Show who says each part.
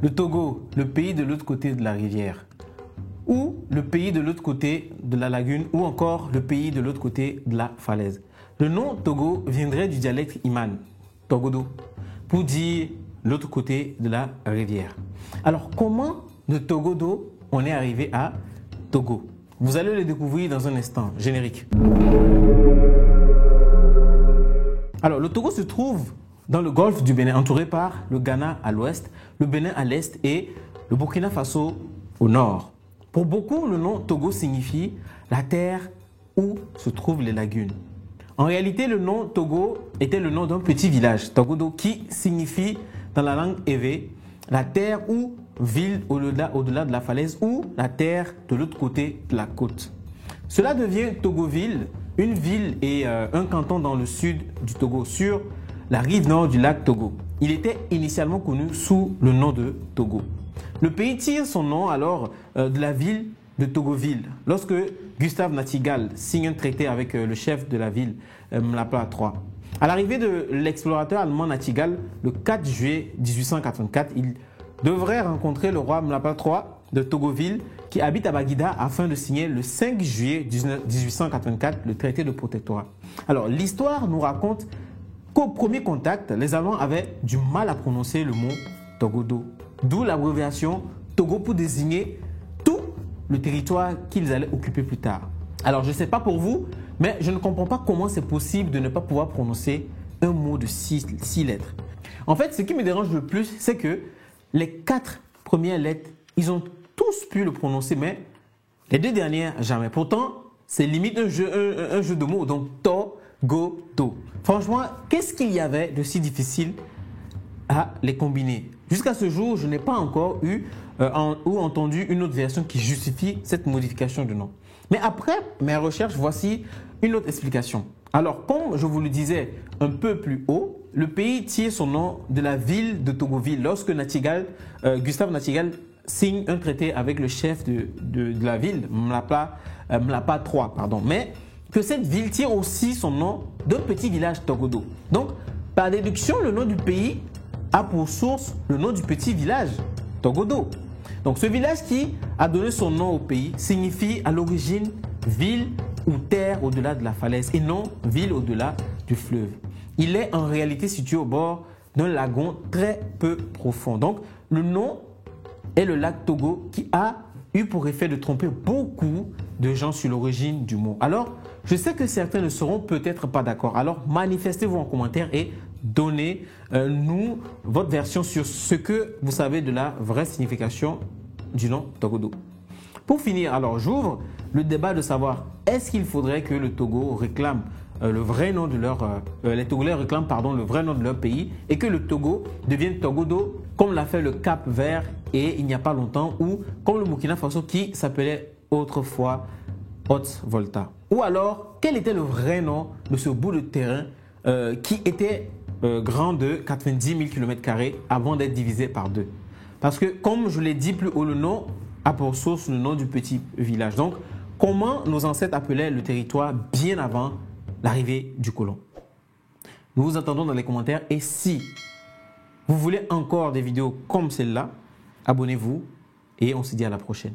Speaker 1: le Togo, le pays de l'autre côté de la rivière, ou le pays de l'autre côté de la lagune, ou encore le pays de l'autre côté de la falaise. Le nom Togo viendrait du dialecte Iman, Togodo, pour dire l'autre côté de la rivière. Alors, comment de Togodo on est arrivé à Togo? Vous allez le découvrir dans un instant. Générique. Alors, le Togo se trouve dans le golfe du Bénin, entouré par le Ghana à l'ouest, le Bénin à l'est et le Burkina Faso au nord. Pour beaucoup, le nom Togo signifie la terre où se trouvent les lagunes. En réalité, le nom Togo était le nom d'un petit village, Togodo, qui signifie dans la langue évé la terre ou ville au-delà de la falaise ou la terre de l'autre côté de la côte. Cela devient Togoville, une ville et un canton dans le sud du Togo, sur la rive nord du lac Togo. Il était initialement connu sous le nom de Togo. Le pays tire son nom alors de la ville de Togoville, lorsque Gustave Nachtigal signe un traité avec le chef de la ville, Mlapa III. À l'arrivée de l'explorateur allemand Nachtigal, le 4 juillet 1884, il devrait rencontrer le roi Mlapa III de Togoville qui habite à Baguida afin de signer le 5 juillet 1884 le traité de protectorat. Alors l'histoire nous raconte qu'au premier contact, les Allemands avaient du mal à prononcer le mot Togodo, d'où l'abréviation Togo pour désigner tout le territoire qu'ils allaient occuper plus tard. Alors je ne sais pas pour vous, mais je ne comprends pas comment c'est possible de ne pas pouvoir prononcer un mot de 6 lettres. En fait, ce qui me dérange le plus, c'est que les 4 premières lettres, ils ont tous pu le prononcer, mais les 2 dernières, jamais. Pourtant, c'est limite un jeu de mots, donc Togodo. Franchement, qu'est-ce qu'il y avait de si difficile à les combiner? Jusqu'à ce jour, je n'ai pas encore eu ou entendu une autre version qui justifie cette modification de nom. Mais après mes recherches, voici une autre explication. Alors, comme je vous le disais un peu plus haut, le pays tire son nom de la ville de Togoville lorsque Gustave Nachtigal signe un traité avec le chef de la ville, Mlapa III. Mais que cette ville tire aussi son nom d'un petit village Togodo. Donc, par déduction, le nom du pays a pour source le nom du petit village Togodo. Donc, ce village qui a donné son nom au pays signifie à l'origine ville ou terre au-delà de la falaise et non ville au-delà du fleuve. Il est en réalité situé au bord d'un lagon très peu profond. Donc, le nom est le lac Togo qui a eu pour effet de tromper beaucoup de gens sur l'origine du mot. Alors, je sais que certains ne seront peut-être pas d'accord. Alors, manifestez-vous en commentaire et donnez-nous votre version sur ce que vous savez de la vraie signification du nom Togodo. Pour finir, alors j'ouvre le débat de savoir est-ce qu'il faudrait que le Togo réclame le vrai nom de les Togolais réclament le vrai nom de leur pays et que le Togo devienne Togodo comme l'a fait le Cap-Vert et il n'y a pas longtemps ou comme le Burkina Faso qui s'appelait autrefois Haute-Volta. Ou alors, quel était le vrai nom de ce bout de terrain qui était grand de 90 000 km² avant d'être divisé par 2? Parce que, comme je l'ai dit plus haut, le nom a pour source le nom du petit village. Donc, comment nos ancêtres appelaient le territoire bien avant l'arrivée du colon? Nous vous attendons dans les commentaires et si vous voulez encore des vidéos comme celle-là, abonnez-vous et on se dit à la prochaine.